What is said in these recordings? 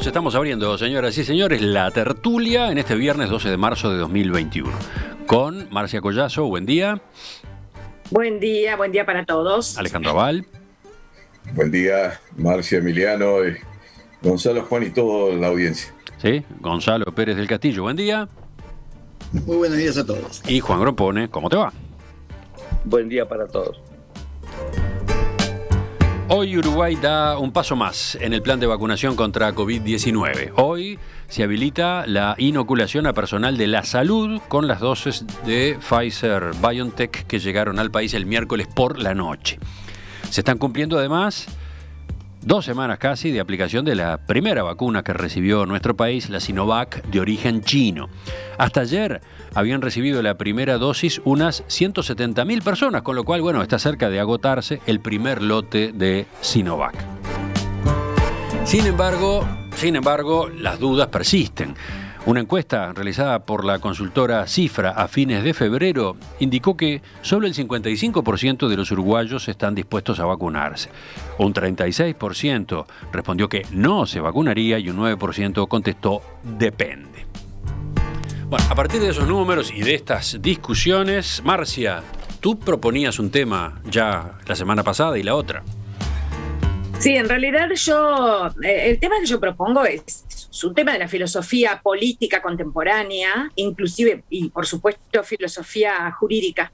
Estamos abriendo, señoras y señores, la tertulia en este viernes 12 de marzo de 2021. Con Marcia Collazo, buen día. Buen día para todos. Alejandro Aval. Buen día, Marcia, Emiliano, Gonzalo, Juan y toda la audiencia. Sí, Gonzalo Pérez del Castillo, buen día. Muy buenos días a todos. Y Juan Gropone, ¿cómo te va? Buen día para todos. Hoy Uruguay da un paso más en el plan de vacunación contra COVID-19. Hoy se habilita la inoculación a personal de la salud con las dosis de Pfizer-BioNTech que llegaron al país el miércoles por la noche. Se están cumpliendo además 2 semanas casi de aplicación de la primera vacuna que recibió nuestro país, la Sinovac de origen chino. Hasta ayer habían recibido la primera dosis unas 170.000 personas, con lo cual, está cerca de agotarse el primer lote de Sinovac. Sin embargo, las dudas persisten. Una encuesta realizada por la consultora Cifra a fines de febrero indicó que solo el 55% de los uruguayos están dispuestos a vacunarse. Un 36% respondió que no se vacunaría y un 9% contestó depende. Bueno, a partir de esos números y de estas discusiones, Marcia, tú proponías un tema ya la semana pasada y la otra. Sí, en realidad el tema que yo propongo es un tema de la filosofía política contemporánea, inclusive, y por supuesto, filosofía jurídica,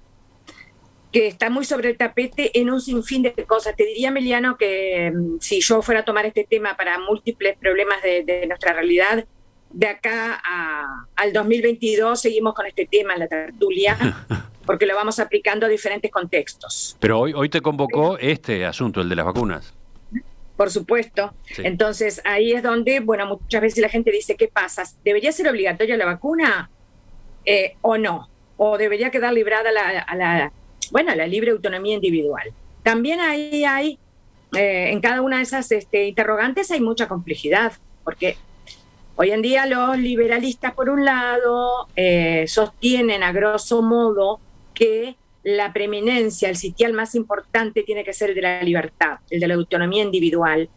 que está muy sobre el tapete en un sinfín de cosas. Te diría, Emiliano, que si yo fuera a tomar este tema para múltiples problemas de nuestra realidad, de acá al 2022 seguimos con este tema en la tertulia, porque lo vamos aplicando a diferentes contextos. Pero hoy te convocó este asunto, el de las vacunas. Por supuesto. Sí. Entonces, ahí es donde, muchas veces la gente dice, ¿qué pasa? ¿Debería ser obligatoria la vacuna o no? ¿O debería quedar librada a la libre autonomía individual? También ahí hay, en cada una de esas interrogantes hay mucha complejidad, porque hoy en día los liberalistas, por un lado, sostienen a grosso modo que la preeminencia, el sitial más importante tiene que ser el de la libertad, el de la autonomía individual,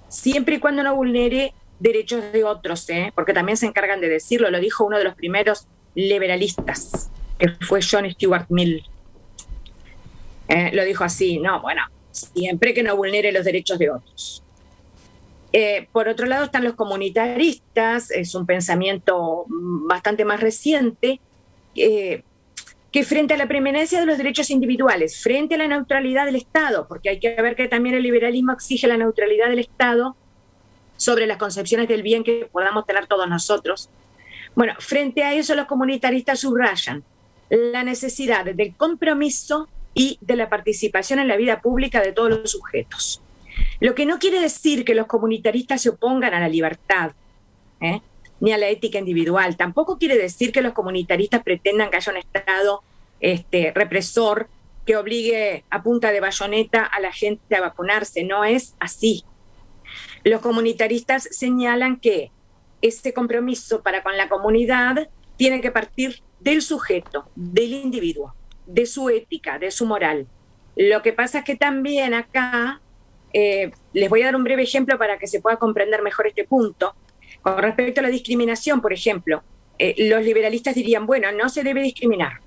siempre y cuando no vulnere derechos de otros, porque también se encargan de decirlo, lo dijo uno de los primeros liberalistas, que fue John Stuart Mill. Lo dijo así, siempre que no vulnere los derechos de otros. Por otro lado están los comunitaristas, es un pensamiento bastante más reciente, que frente a la preeminencia de los derechos individuales, frente a la neutralidad del Estado, porque hay que ver que también el liberalismo exige la neutralidad del Estado sobre las concepciones del bien que podamos tener todos nosotros. Frente a eso los comunitaristas subrayan la necesidad del compromiso y de la participación en la vida pública de todos los sujetos. Lo que no quiere decir que los comunitaristas se opongan a la libertad, ni a la ética individual. Tampoco quiere decir que los comunitaristas pretendan que haya un Estado represor que obligue a punta de bayoneta a la gente a vacunarse. No es así. Los comunitaristas señalan que ese compromiso para con la comunidad tiene que partir del sujeto, del individuo, de su ética, de su moral. Lo que pasa es que también acá, les voy a dar un breve ejemplo para que se pueda comprender mejor este punto. Con respecto a la discriminación, por ejemplo, los liberalistas dirían, no se debe discriminar.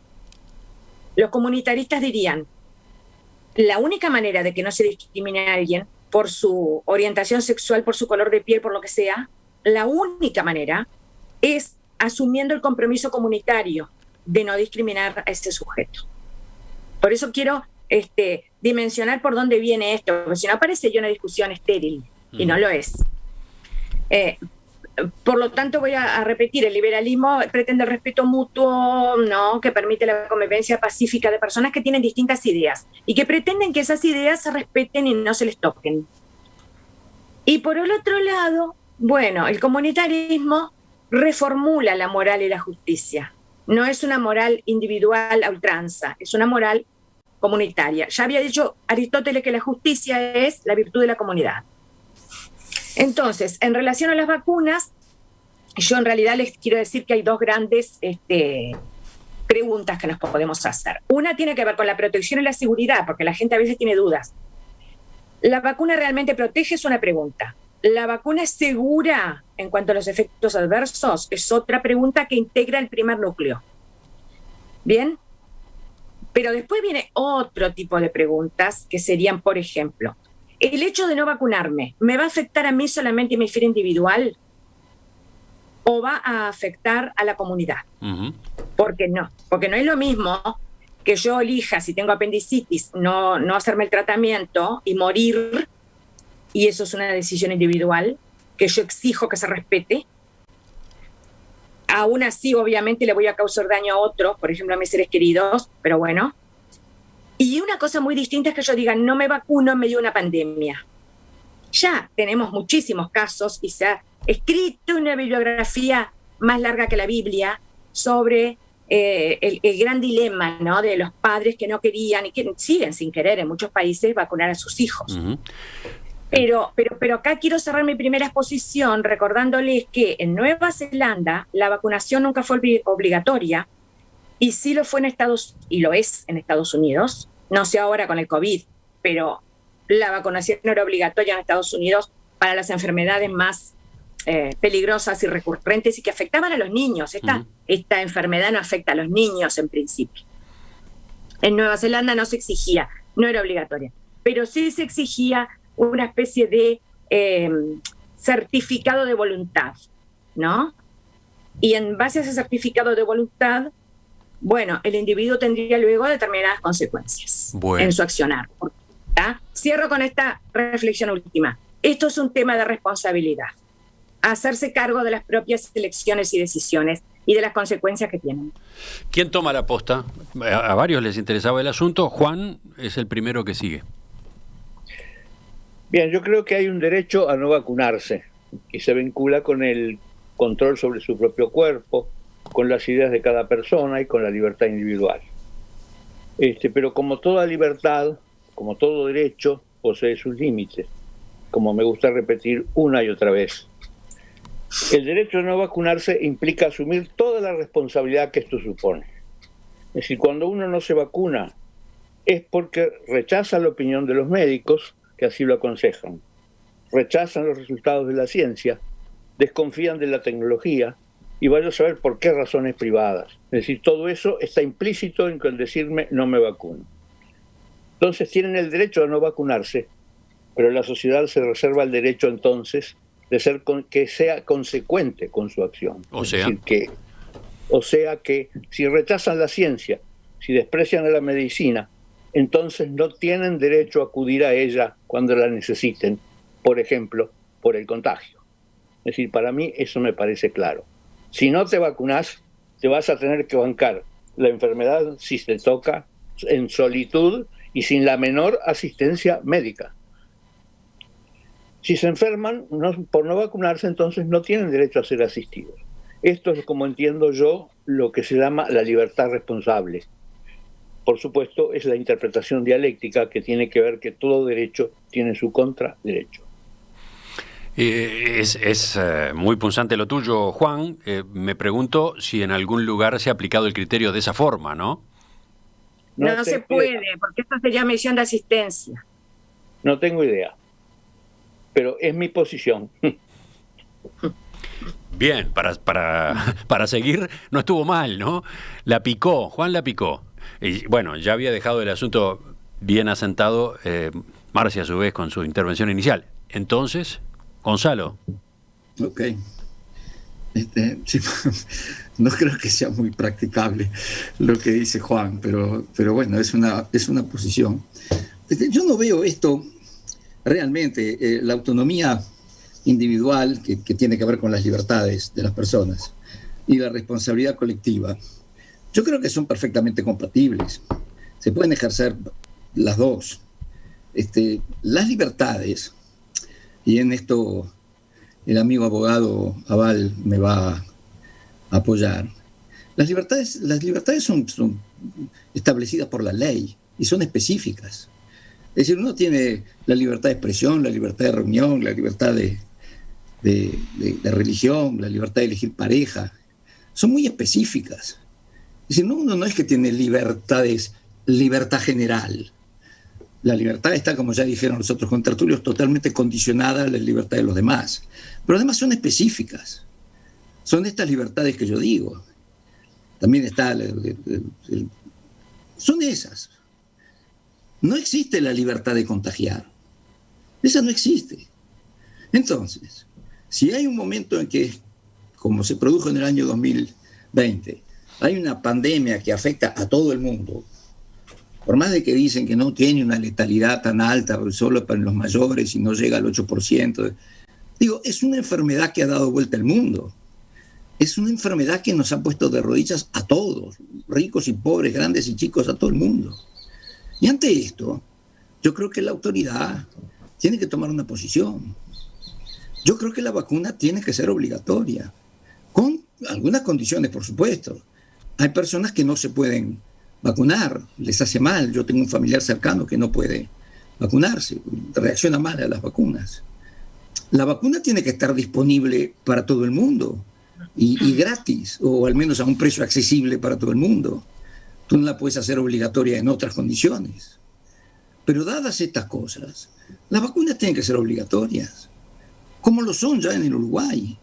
Los comunitaristas dirían, la única manera de que no se discrimine a alguien por su orientación sexual, por su color de piel, por lo que sea, la única manera es asumiendo el compromiso comunitario de no discriminar a ese sujeto. Por eso quiero dimensionar por dónde viene esto, porque si no parece yo una discusión estéril, y no lo es. Por lo tanto, voy a repetir, el liberalismo pretende el respeto mutuo, ¿no?, que permite la convivencia pacífica de personas que tienen distintas ideas y que pretenden que esas ideas se respeten y no se les toquen. Y por el otro lado, el comunitarismo reformula la moral y la justicia. No es una moral individual a ultranza, es una moral comunitaria. Ya había dicho Aristóteles que la justicia es la virtud de la comunidad. Entonces, en relación a las vacunas, yo en realidad les quiero decir que hay dos grandes preguntas que nos podemos hacer. Una tiene que ver con la protección y la seguridad, porque la gente a veces tiene dudas. ¿La vacuna realmente protege? Es una pregunta. ¿La vacuna es segura en cuanto a los efectos adversos? Es otra pregunta que integra el primer núcleo. ¿Bien? Pero después viene otro tipo de preguntas que serían, por ejemplo, ¿el hecho de no vacunarme me va a afectar a mí solamente en mi esfera individual o va a afectar a la comunidad? Ujú. Porque no es lo mismo que yo elija, si tengo apendicitis, no hacerme el tratamiento y morir, y eso es una decisión individual que yo exijo que se respete. Aún así, obviamente, le voy a causar daño a otros, por ejemplo, a mis seres queridos, pero bueno. Y una cosa muy distinta es que yo diga, no me vacuno en medio de una pandemia. Ya tenemos muchísimos casos y se ha escrito una bibliografía más larga que la Biblia sobre el gran dilema, ¿no?, de los padres que no querían y que siguen sin querer en muchos países vacunar a sus hijos. Ujú. Pero acá quiero cerrar mi primera exposición recordándoles que en Nueva Zelanda la vacunación nunca fue obligatoria y sí lo fue y lo es en Estados Unidos. No sé ahora con el COVID, pero la vacunación no era obligatoria en Estados Unidos para las enfermedades más peligrosas y recurrentes y que afectaban a los niños. Esta enfermedad no afecta a los niños en principio. En Nueva Zelanda no se exigía, no era obligatoria, pero sí se exigía una especie de certificado de voluntad, ¿no? Y en base a ese certificado de voluntad, bueno, el individuo tendría luego determinadas consecuencias en su accionar. ¿Tá? Cierro con esta reflexión última. Esto es un tema de responsabilidad. Hacerse cargo de las propias elecciones y decisiones y de las consecuencias que tienen. ¿Quién toma la posta? A varios les interesaba el asunto. Juan es el primero que sigue. Bien, yo creo que hay un derecho a no vacunarse y se vincula con el control sobre su propio cuerpo, con las ideas de cada persona y con la libertad individual. Pero como toda libertad, como todo derecho, posee sus límites, como me gusta repetir una y otra vez. El derecho a no vacunarse implica asumir toda la responsabilidad que esto supone. Es decir, cuando uno no se vacuna es porque rechaza la opinión de los médicos que así lo aconsejan, rechazan los resultados de la ciencia, desconfían de la tecnología y vaya a saber por qué razones privadas. Es decir, todo eso está implícito en el decirme no me vacuno. Entonces tienen el derecho a no vacunarse, pero la sociedad se reserva el derecho entonces de que sea consecuente con su acción. O sea que si rechazan la ciencia, si desprecian a la medicina, entonces no tienen derecho a acudir a ella cuando la necesiten, por ejemplo, por el contagio. Es decir, para mí eso me parece claro. Si no te vacunás, te vas a tener que bancar la enfermedad si te toca en solitud y sin la menor asistencia médica. Si se enferman por no vacunarse, entonces no tienen derecho a ser asistidos. Esto es, como entiendo yo, lo que se llama la libertad responsable. Por supuesto, es la interpretación dialéctica que tiene que ver que todo derecho tiene su contraderecho. Es muy punzante lo tuyo, Juan. Me pregunto si en algún lugar se ha aplicado el criterio de esa forma, ¿no? No se puede, porque esto sería misión de asistencia. No tengo idea, pero es mi posición. Bien, para seguir, no estuvo mal, ¿no? La picó, Juan la picó. Y bueno, ya había dejado el asunto bien asentado Marcia, a su vez, con su intervención inicial. Entonces, Gonzalo. Ok. Sí, no creo que sea muy practicable lo que dice Juan, pero bueno, es una posición. Yo no veo esto realmente, la autonomía individual que tiene que ver con las libertades de las personas y la responsabilidad colectiva. Yo creo que son perfectamente compatibles. Se pueden ejercer las dos. Las libertades, y en esto el amigo abogado Aval me va a apoyar, las libertades son establecidas por la ley y son específicas. Es decir, uno tiene la libertad de expresión, la libertad de reunión, la libertad de religión, la libertad de elegir pareja. Son muy específicas. Es decir, uno no es que tiene libertad general. La libertad está, como ya dijeron los otros contertulios, totalmente condicionada a la libertad de los demás. Pero además son específicas. Son estas libertades que yo digo. También está... son esas. No existe la libertad de contagiar. Esa no existe. Entonces, si hay un momento en que, como se produjo en el año 2020, hay una pandemia que afecta a todo el mundo, por más de que dicen que no tiene una letalidad tan alta, solo para los mayores y no llega al 8%, digo, es una enfermedad que ha dado vuelta al mundo. Es una enfermedad que nos ha puesto de rodillas a todos, ricos y pobres, grandes y chicos, a todo el mundo. Y ante esto, yo creo que la autoridad tiene que tomar una posición. Yo creo que la vacuna tiene que ser obligatoria, con algunas condiciones, por supuesto. Hay personas que no se pueden vacunar, les hace mal. Yo tengo un familiar cercano que no puede vacunarse, reacciona mal a las vacunas. La vacuna tiene que estar disponible para todo el mundo y gratis, o al menos a un precio accesible para todo el mundo. Tú no la puedes hacer obligatoria en otras condiciones. Pero dadas estas cosas, las vacunas tienen que ser obligatorias, como lo son ya en el Uruguay,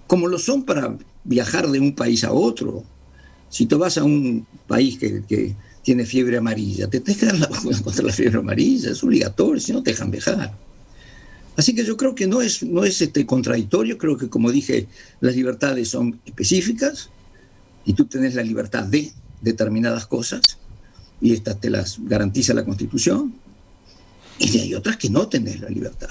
como lo son para viajar de un país a otro. Si tú vas a un país que tiene fiebre amarilla, te tienes que dar la vacuna contra la fiebre amarilla, es obligatorio, si no te dejan viajar. Así que yo creo que no es contradictorio, creo que, como dije, las libertades son específicas y tú tenés la libertad de determinadas cosas y estas te las garantiza la Constitución, y hay otras que no tenés la libertad.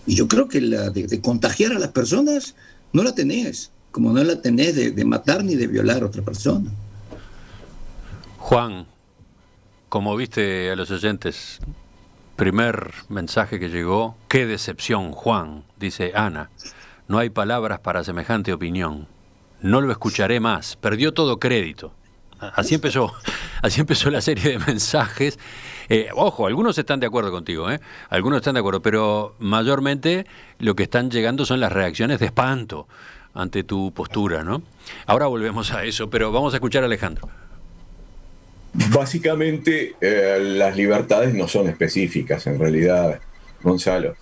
Y yo creo que la de contagiar a las personas no la tenés, como no la tenés de matar ni de violar a otra persona. Juan, como viste a los oyentes, primer mensaje que llegó: qué decepción, Juan, dice Ana, no hay palabras para semejante opinión, no lo escucharé más, perdió todo crédito. Así empezó la serie de mensajes. Ojo, algunos están de acuerdo contigo, algunos están de acuerdo, pero mayormente lo que están llegando son las reacciones de espanto ante tu postura, ¿no? Ahora volvemos a eso, pero vamos a escuchar a Alejandro. Básicamente, las libertades no son específicas, en realidad, Gonzalo.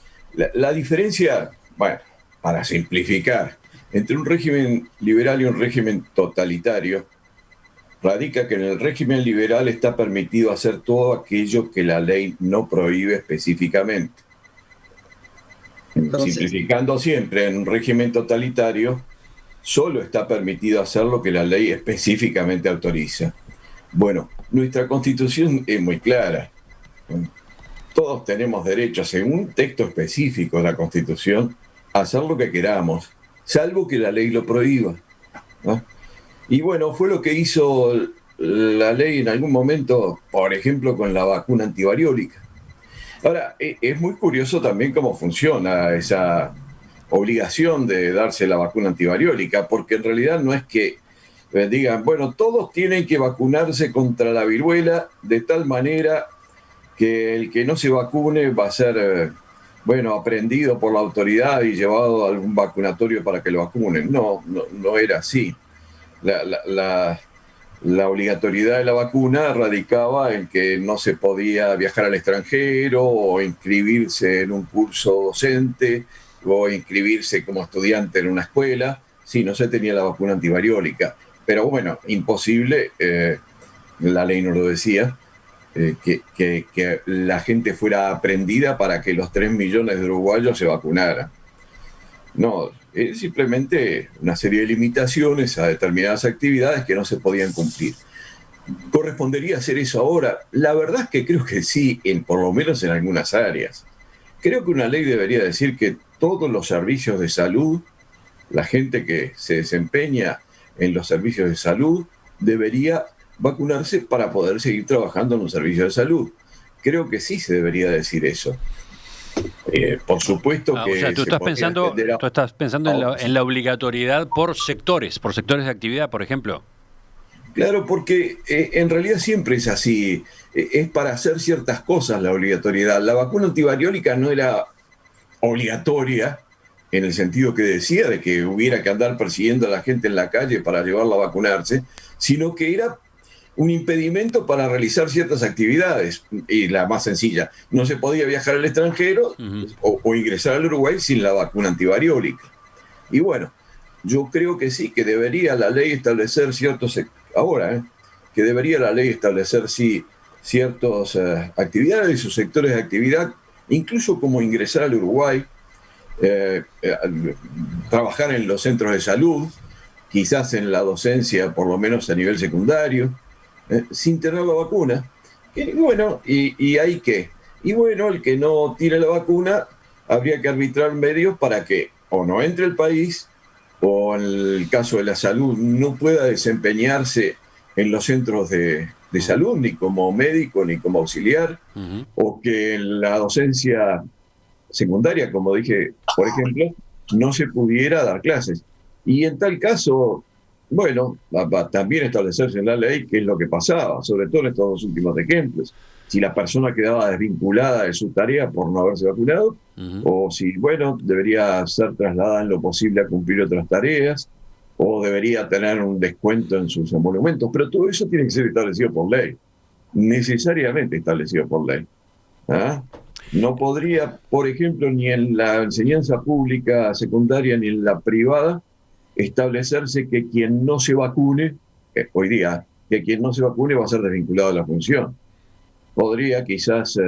La diferencia, bueno, para simplificar, entre un régimen liberal y un régimen totalitario, radica que en el régimen liberal está permitido hacer todo aquello que la ley no prohíbe específicamente. Entonces, simplificando siempre, en un régimen totalitario solo está permitido hacer lo que la ley específicamente autoriza. Bueno, nuestra Constitución es muy clara. Todos tenemos derecho, según un texto específico de la Constitución, a hacer lo que queramos, salvo que la ley lo prohíba, ¿no? Y bueno, fue lo que hizo la ley en algún momento, por ejemplo, con la vacuna antivariólica. Ahora, es muy curioso también cómo funciona esa obligación de darse la vacuna antivariólica, porque en realidad no es que digan, bueno, todos tienen que vacunarse contra la viruela de tal manera que el que no se vacune va a ser, aprendido por la autoridad y llevado a algún vacunatorio para que lo vacunen. No era así. La obligatoriedad de la vacuna radicaba en que no se podía viajar al extranjero o inscribirse en un curso docente o inscribirse como estudiante en una escuela si no se tenía la vacuna antivariólica. Pero bueno, imposible, la ley no lo decía, que la gente fuera aprendida para que los 3 millones de uruguayos se vacunaran. No, es simplemente una serie de limitaciones a determinadas actividades que no se podían cumplir. ¿Correspondería hacer eso ahora? La verdad es que creo que sí, por lo menos en algunas áreas. Creo que una ley debería decir que todos los servicios de salud, la gente que se desempeña en los servicios de salud, debería vacunarse para poder seguir trabajando en los servicios de salud. Creo que sí se debería decir eso. Por supuesto que... O sea, tú estás pensando en la obligatoriedad por sectores de actividad, por ejemplo. Claro, porque en realidad siempre es así. Es para hacer ciertas cosas la obligatoriedad. La vacuna antivariólica no era obligatoria en el sentido que decía de que hubiera que andar persiguiendo a la gente en la calle para llevarla a vacunarse, sino que era un impedimento para realizar ciertas actividades. Y la más sencilla, no se podía viajar al extranjero o ingresar al Uruguay sin la vacuna antivariólica. Y bueno, yo creo que sí, que debería la ley establecer que debería la ley establecer, sí, ciertas actividades o sectores de actividad, incluso como ingresar al Uruguay, trabajar en los centros de salud, quizás en la docencia, por lo menos a nivel secundario, sin tener la vacuna. Y bueno, ¿y ahí qué? Y bueno, el que no tiene la vacuna, habría que arbitrar medios para que o no entre al país, o en el caso de la salud, no pueda desempeñarse en los centros de salud, ni como médico, ni como auxiliar, o que en la docencia secundaria, como dije, por ejemplo, no se pudiera dar clases. Y en tal caso, bueno, va a también establecerse en la ley qué es lo que pasaba, sobre todo en estos dos últimos ejemplos. Si la persona quedaba desvinculada de su tarea por no haberse vacunado, o si, bueno, debería ser trasladada en lo posible a cumplir otras tareas, o debería tener un descuento en sus emolumentos, pero todo eso tiene que ser establecido por ley, necesariamente establecido por ley. ¿Ah? No podría, por ejemplo, ni en la enseñanza pública secundaria ni en la privada, establecerse que quien no se vacune, hoy día, que quien no se vacune va a ser desvinculado de la función. Podría quizás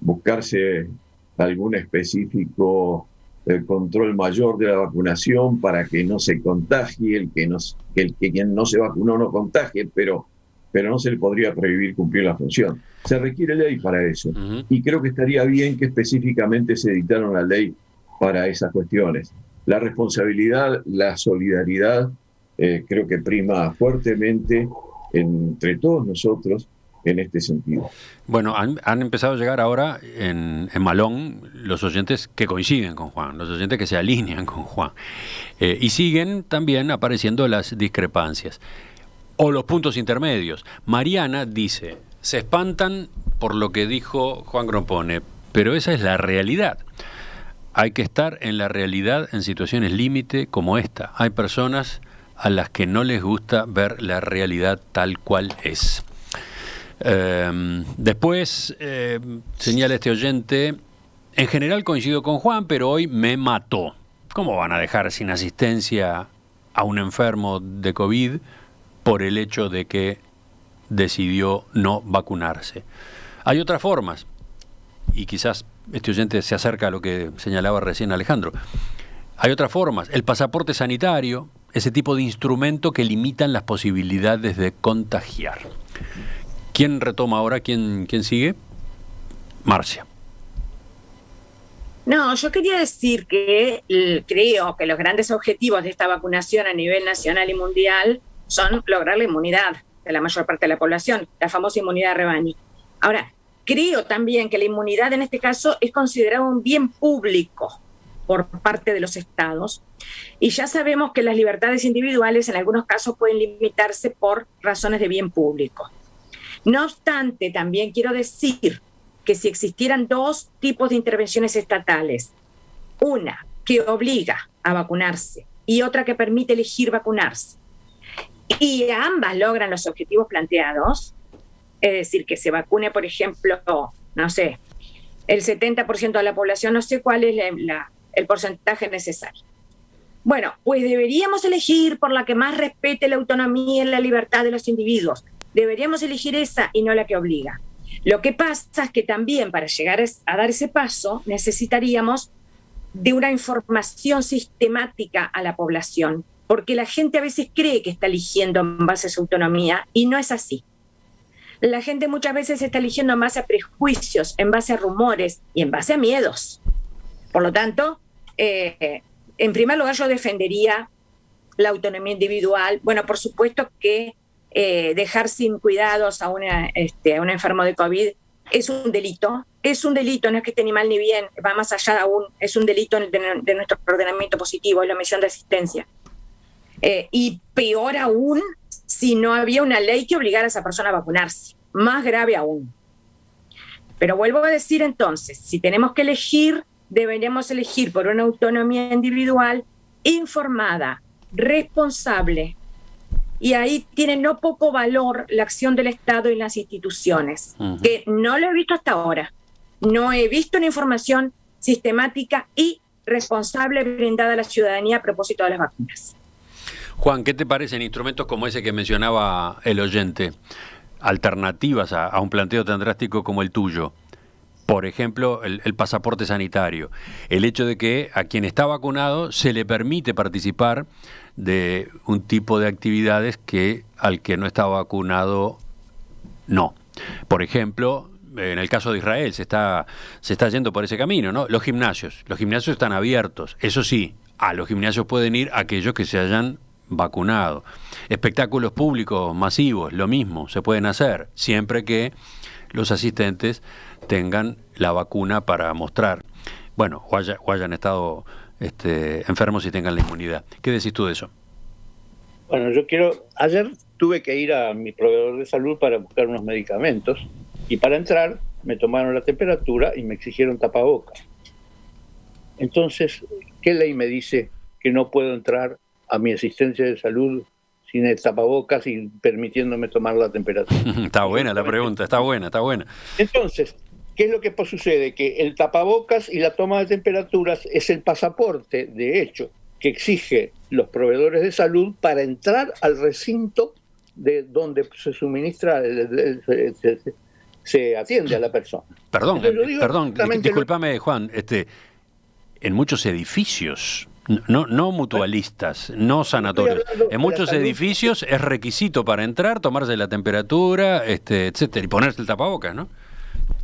buscarse algún específico control mayor de la vacunación para que no se contagie, que quien no se vacunó no contagie, pero no se le podría prohibir cumplir la función. Se requiere ley para eso. Y creo que estaría bien que específicamente se dictara una ley para esas cuestiones. La responsabilidad, la solidaridad, creo que prima fuertemente entre todos nosotros en este sentido. Bueno, han empezado a llegar ahora en Malón los oyentes que coinciden con Juan, los oyentes que se alinean con Juan. Y siguen también apareciendo las discrepancias o los puntos intermedios. Mariana dice, se espantan por lo que dijo Juan Grompone, pero esa es la realidad. Hay que estar en la realidad en situaciones límite como esta. Hay personas a las que no les gusta ver la realidad tal cual es. Después señala este oyente, en general coincido con Juan, pero hoy me mató. ¿Cómo van a dejar sin asistencia a un enfermo de COVID por el hecho de que decidió no vacunarse? Hay otras formas, y quizás este oyente se acerca a lo que señalaba recién Alejandro. Hay otras formas, el pasaporte sanitario, ese tipo de instrumento que limitan las posibilidades de contagiar. ¿Quién retoma ahora? ¿Quién sigue? Marcia. No, yo quería decir que creo que los grandes objetivos de esta vacunación a nivel nacional y mundial son lograr la inmunidad de la mayor parte de la población, la famosa inmunidad de rebaño. Ahora, creo también que la inmunidad en este caso es considerada un bien público por parte de los estados, y ya sabemos que las libertades individuales en algunos casos pueden limitarse por razones de bien público. No obstante, también quiero decir que si existieran dos tipos de intervenciones estatales, una que obliga a vacunarse y otra que permite elegir vacunarse, y ambas logran los objetivos planteados, es decir, que se vacune, por ejemplo, no sé, el 70% de la población, no sé cuál es el porcentaje necesario. Bueno, pues deberíamos elegir por la que más respete la autonomía y la libertad de los individuos. Deberíamos elegir esa y no la que obliga. Lo que pasa es que también para llegar a dar ese paso necesitaríamos de una información sistemática a la población, porque la gente a veces cree que está eligiendo en base a su autonomía y no es así. La gente muchas veces está eligiendo en base a prejuicios, en base a rumores y en base a miedos. Por lo tanto, en primer lugar yo defendería la autonomía individual. Bueno, por supuesto que dejar sin cuidados a un enfermo de COVID es un delito, no es que esté ni mal ni bien, va más allá aún, es un delito de nuestro ordenamiento positivo, es la omisión de asistencia. Y peor aún si no había una ley que obligara a esa persona a vacunarse, más grave aún. Pero vuelvo a decir entonces, si tenemos que elegir, deberíamos elegir por una autonomía individual informada, responsable, y ahí tiene no poco valor la acción del Estado y las instituciones, que no lo he visto hasta ahora. No he visto una información sistemática y responsable brindada a la ciudadanía a propósito de las vacunas. Juan, ¿qué te parecen instrumentos como ese que mencionaba el oyente? Alternativas a un planteo tan drástico como el tuyo. Por ejemplo, el pasaporte sanitario. El hecho de que a quien está vacunado se le permite participar de un tipo de actividades que al que no está vacunado no. Por ejemplo, en el caso de Israel se está yendo por ese camino, ¿no? Los gimnasios están abiertos. Eso sí, a los gimnasios pueden ir aquellos que se hayan vacunado. Espectáculos públicos masivos, lo mismo, se pueden hacer, siempre que los asistentes tengan la vacuna para mostrar, bueno, o hayan estado enfermos y tengan la inmunidad. ¿Qué decís tú de eso? Bueno, ayer tuve que ir a mi proveedor de salud para buscar unos medicamentos, y para entrar me tomaron la temperatura y me exigieron tapabocas. Entonces, ¿qué ley me dice que no puedo entrar a mi asistencia de salud sin el tapabocas y permitiéndome tomar la temperatura? Está buena la pregunta, está buena. Entonces, ¿qué es lo que sucede? Que el tapabocas y la toma de temperaturas es el pasaporte, de hecho, que exige los proveedores de salud para entrar al recinto de donde se suministra, se atiende a la persona. Perdón, discúlpame, Juan, en muchos edificios, no mutualistas, no sanatorios, en muchos edificios es requisito para entrar tomarse la temperatura, etcétera, y ponerse el tapabocas, ¿no?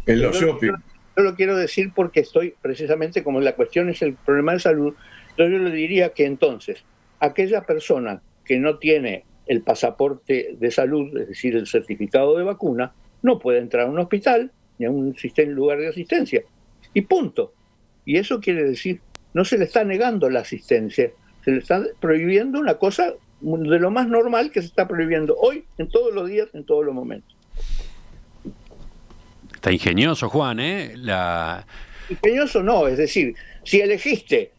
En los shopping. Yo lo quiero decir porque estoy precisamente, como la cuestión es el problema de salud, entonces yo le diría que entonces aquella persona que no tiene el pasaporte de salud, es decir, el certificado de vacuna, no puede entrar a un hospital ni a un lugar de asistencia. Y punto. Y eso quiere decir, no se le está negando la asistencia, se le está prohibiendo una cosa de lo más normal que se está prohibiendo hoy, en todos los días, en todos los momentos. Está ingenioso, Juan, Ingenioso no, es decir, si elegiste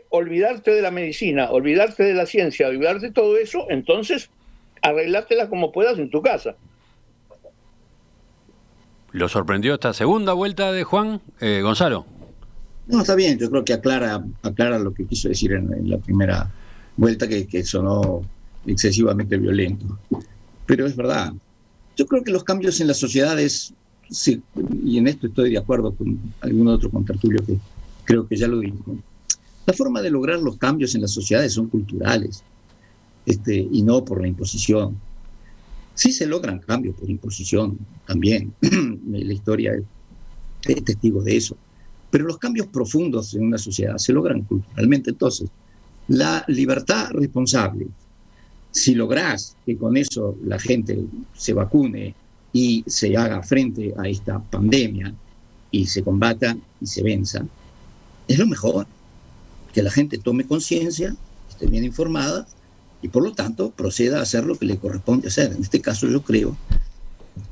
olvidarte de la medicina, olvidarte de la ciencia, olvidarte de todo eso, entonces arreglátela como puedas en tu casa. ¿Lo sorprendió esta segunda vuelta de Juan? Gonzalo. No, está bien, yo creo que aclara lo que quiso decir en la primera vuelta, que sonó excesivamente violento. Pero es verdad. Yo creo que los cambios en las sociedades, sí, y en esto estoy de acuerdo con algún otro contertulio que creo que ya lo dijo, la forma de lograr los cambios en las sociedades son culturales, y no por la imposición. Sí se logran cambios por imposición también, la historia es testigo de eso, pero los cambios profundos en una sociedad se logran culturalmente. Entonces, la libertad responsable, si lográs que con eso la gente se vacune y se haga frente a esta pandemia y se combata y se venza, es lo mejor, que la gente tome conciencia, esté bien informada y por lo tanto proceda a hacer lo que le corresponde hacer. En este caso yo creo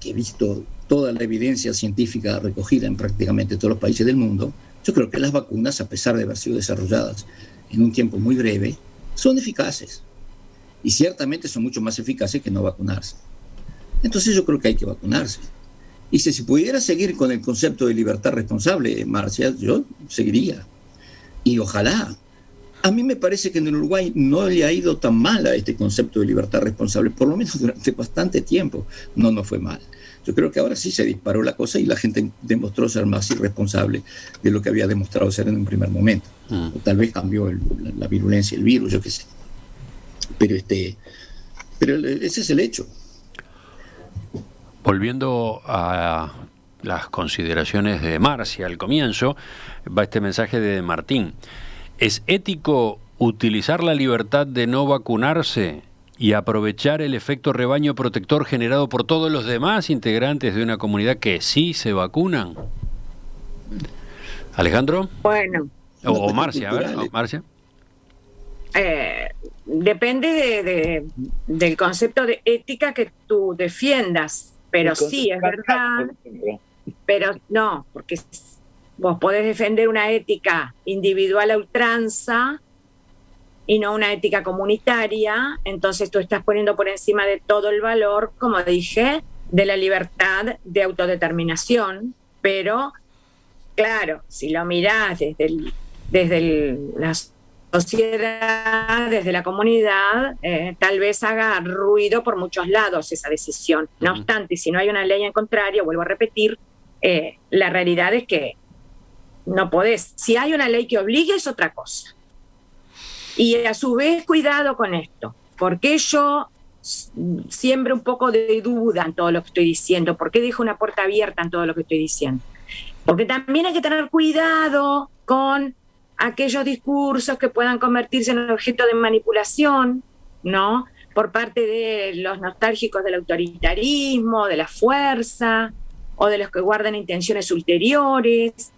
que, visto toda la evidencia científica recogida en prácticamente todos los países del mundo, yo creo que las vacunas, a pesar de haber sido desarrolladas en un tiempo muy breve, son eficaces y ciertamente son mucho más eficaces que no vacunarse. Entonces yo creo que hay que vacunarse. Y si se pudiera seguir con el concepto de libertad responsable, Marcia, yo seguiría. Y ojalá. A mí me parece que en el Uruguay no le ha ido tan mal a este concepto de libertad responsable, por lo menos durante bastante tiempo no nos fue mal. Yo creo que ahora sí se disparó la cosa y la gente demostró ser más irresponsable de lo que había demostrado ser en un primer momento. O tal vez cambió la virulencia del virus, yo qué sé. Pero ese es el hecho. Volviendo a las consideraciones de Marcia al comienzo, va este mensaje de Martín. ¿Es ético utilizar la libertad de no vacunarse y aprovechar el efecto rebaño protector generado por todos los demás integrantes de una comunidad que sí se vacunan? ¿Alejandro? Bueno. O Marcia, a ver, Marcia. Depende del concepto de ética que tú defiendas, pero sí, es verdad, pero no, porque vos podés defender una ética individual a ultranza y no una ética comunitaria, entonces tú estás poniendo por encima de todo el valor, como dije, de la libertad de autodeterminación, pero claro, si lo mirás la sociedad, desde la comunidad, tal vez haga ruido por muchos lados esa decisión. No obstante, si no hay una ley en contrario, vuelvo a repetir, la realidad es que no podés. Si hay una ley que obligue es otra cosa. Y a su vez, cuidado con esto, porque yo siembro un poco de duda en todo lo que estoy diciendo, porque dejo una puerta abierta en todo lo que estoy diciendo. Porque también hay que tener cuidado con aquellos discursos que puedan convertirse en objeto de manipulación, ¿no? Por parte de los nostálgicos del autoritarismo, de la fuerza, o de los que guardan intenciones ulteriores.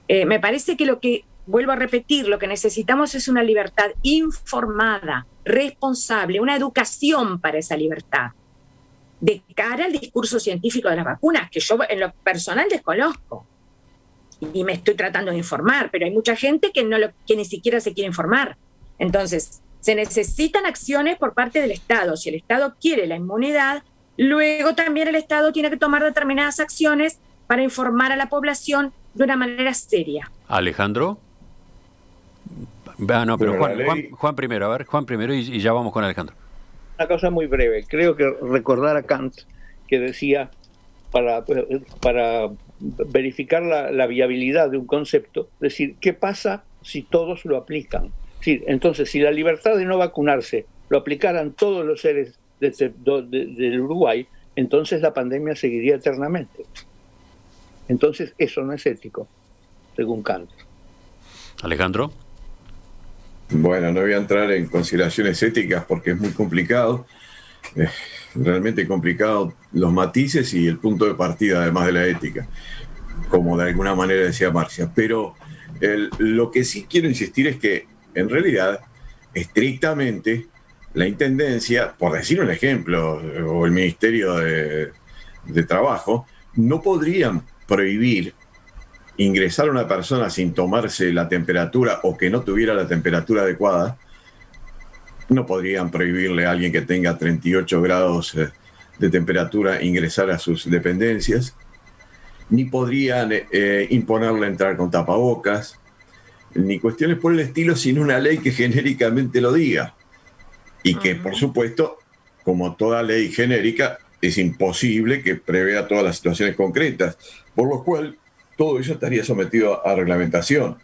Me parece que vuelvo a repetir, lo que necesitamos es una libertad informada, responsable, una educación para esa libertad, de cara al discurso científico de las vacunas, que yo en lo personal desconozco y me estoy tratando de informar, pero hay mucha gente que ni siquiera se quiere informar. Entonces, se necesitan acciones por parte del Estado. Si el Estado quiere la inmunidad, luego también el Estado tiene que tomar determinadas acciones para informar a la población de una manera seria. Alejandro. No, pero Juan primero, a ver, Juan primero y ya vamos con Alejandro. Una cosa muy breve, creo que recordar a Kant que decía, para verificar la viabilidad de un concepto, decir, ¿qué pasa si todos lo aplican? Sí, entonces, si la libertad de no vacunarse lo aplicaran todos los seres del Uruguay, entonces la pandemia seguiría eternamente. Entonces, eso no es ético, según Kant. Alejandro. Bueno, no voy a entrar en consideraciones éticas porque es muy complicado, realmente complicado los matices y el punto de partida además de la ética, como de alguna manera decía Marcia. Pero lo que sí quiero insistir es que en realidad, estrictamente, la Intendencia, por decir un ejemplo, o el Ministerio de Trabajo, no podrían prohibir ingresar a una persona sin tomarse la temperatura o que no tuviera la temperatura adecuada. No podrían prohibirle a alguien que tenga 38 grados de temperatura ingresar a sus dependencias, ni podrían imponerle entrar con tapabocas, ni cuestiones por el estilo, sin una ley que genéricamente lo diga. Y que, por supuesto, como toda ley genérica, es imposible que prevea todas las situaciones concretas, por lo cual todo eso estaría sometido a reglamentación.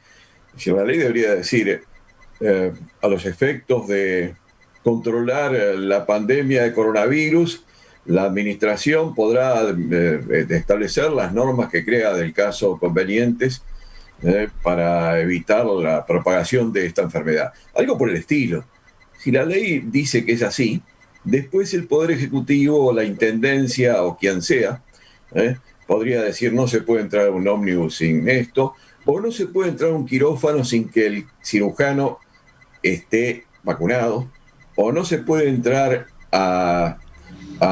Si la ley debería decir, a los efectos de controlar la pandemia de coronavirus, la administración podrá establecer las normas que crea del caso convenientes para evitar la propagación de esta enfermedad. Algo por el estilo. Si la ley dice que es así, después el Poder Ejecutivo o la Intendencia o quien sea, podría decir no se puede entrar a un ómnibus sin esto, o no se puede entrar a un quirófano sin que el cirujano esté vacunado, o no se puede entrar a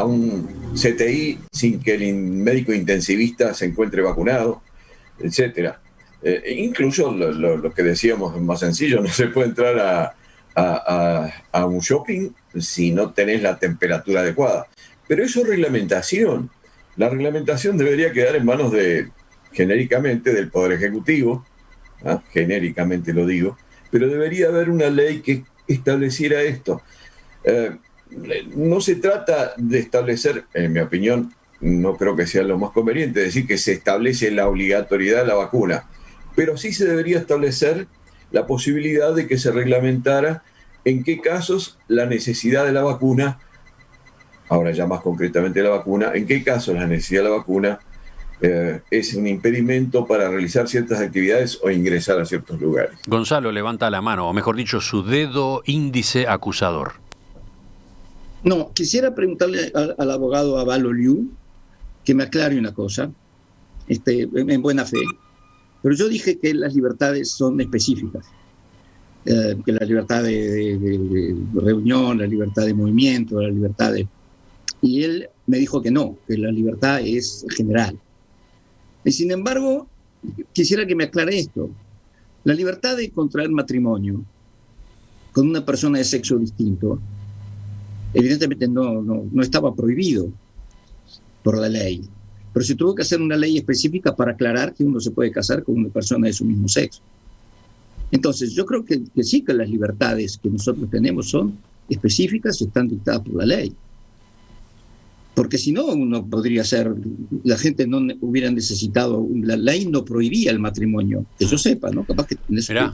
un CTI sin que el médico intensivista se encuentre vacunado, etcétera. Incluso lo que decíamos más sencillo, no se puede entrar a un shopping si no tenés la temperatura adecuada. Pero eso es reglamentación. La reglamentación debería quedar en manos genéricamente del Poder Ejecutivo, genéricamente lo digo, pero debería haber una ley que estableciera esto. No se trata de establecer, en mi opinión, no creo que sea lo más conveniente, decir que se establece la obligatoriedad de la vacuna, pero sí se debería establecer la posibilidad de que se reglamentara en qué casos la necesidad de la vacuna, ahora ya más concretamente la vacuna, en qué casos la necesidad de la vacuna es un impedimento para realizar ciertas actividades o ingresar a ciertos lugares. Gonzalo levanta la mano, o mejor dicho, su dedo índice acusador. No, quisiera preguntarle al abogado Avalo Liu que me aclare una cosa, en buena fe. Pero yo dije que las libertades son específicas, que la libertad de reunión, la libertad de movimiento, la libertad de... Y él me dijo que no, que la libertad es general. Y sin embargo, quisiera que me aclare esto. La libertad de contraer matrimonio con una persona de sexo distinto, evidentemente no estaba prohibido por la ley, pero se tuvo que hacer una ley específica para aclarar que uno se puede casar con una persona de su mismo sexo. Entonces, yo creo que sí, que las libertades que nosotros tenemos son específicas y están dictadas por la ley. Porque si no, uno podría ser, la gente no hubiera necesitado, la ley no prohibía el matrimonio, que yo sepa, ¿no? Capaz que en eso Mirá,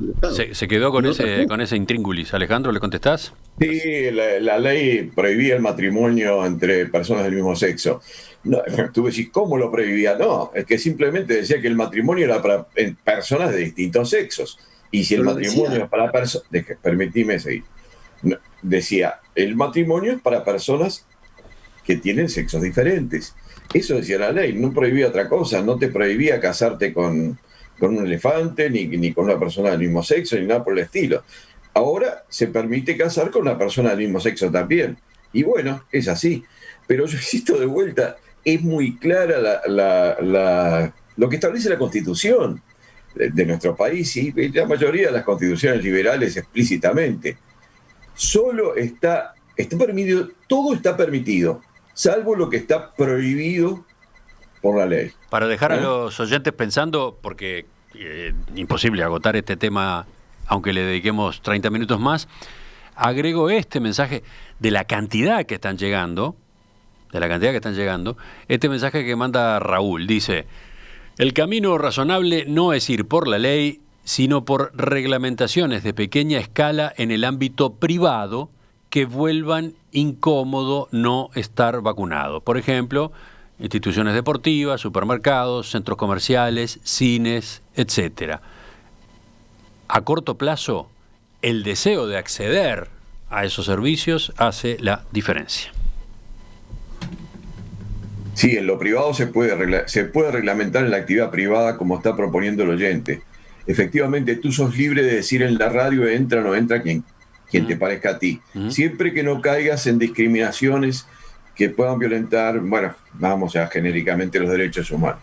se quedó con ese intríngulis. Alejandro, ¿le contestás? Sí, la ley prohibía el matrimonio entre personas del mismo sexo. No, tú decís, ¿cómo lo prohibía? No, es que simplemente decía que el matrimonio era para personas de distintos sexos. Y si el matrimonio es para personas... Permitime seguir. Decía, el matrimonio es para personas que tienen sexos diferentes. Eso decía la ley, no prohibía otra cosa, no te prohibía casarte con un elefante, ni con una persona del mismo sexo, ni nada por el estilo. Ahora se permite casar con una persona del mismo sexo también. Y bueno, es así. Pero yo insisto de vuelta, es muy clara lo que establece la Constitución de nuestro país y la mayoría de las constituciones liberales explícitamente. Solo está permitido, todo está permitido, salvo lo que está prohibido por la ley. Para dejar a los oyentes pensando, porque imposible agotar este tema, aunque le dediquemos 30 minutos más, agrego este mensaje de la cantidad que están llegando, este mensaje que manda Raúl, dice: el camino razonable no es ir por la ley, sino por reglamentaciones de pequeña escala en el ámbito privado que vuelvan incómodo no estar vacunado. Por ejemplo, instituciones deportivas, supermercados, centros comerciales, cines, etc. A corto plazo, el deseo de acceder a esos servicios hace la diferencia. Sí, en lo privado se puede reglamentar en la actividad privada como está proponiendo el oyente. Efectivamente, tú sos libre de decir en la radio entra o no entra quien te parezca a ti. Siempre que no caigas en discriminaciones que puedan violentar, vamos a genéricamente los derechos humanos.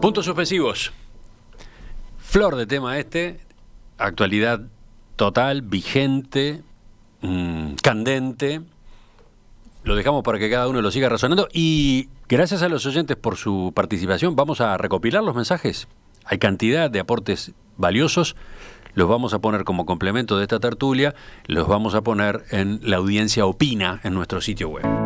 Puntos suspensivos. Flor de tema actualidad total, vigente, candente. Lo dejamos para que cada uno lo siga razonando y gracias a los oyentes por su participación. Vamos a recopilar los mensajes. Hay cantidad de aportes valiosos. Los vamos a poner como complemento de esta tertulia. Los vamos a poner en La Audiencia Opina en nuestro sitio web.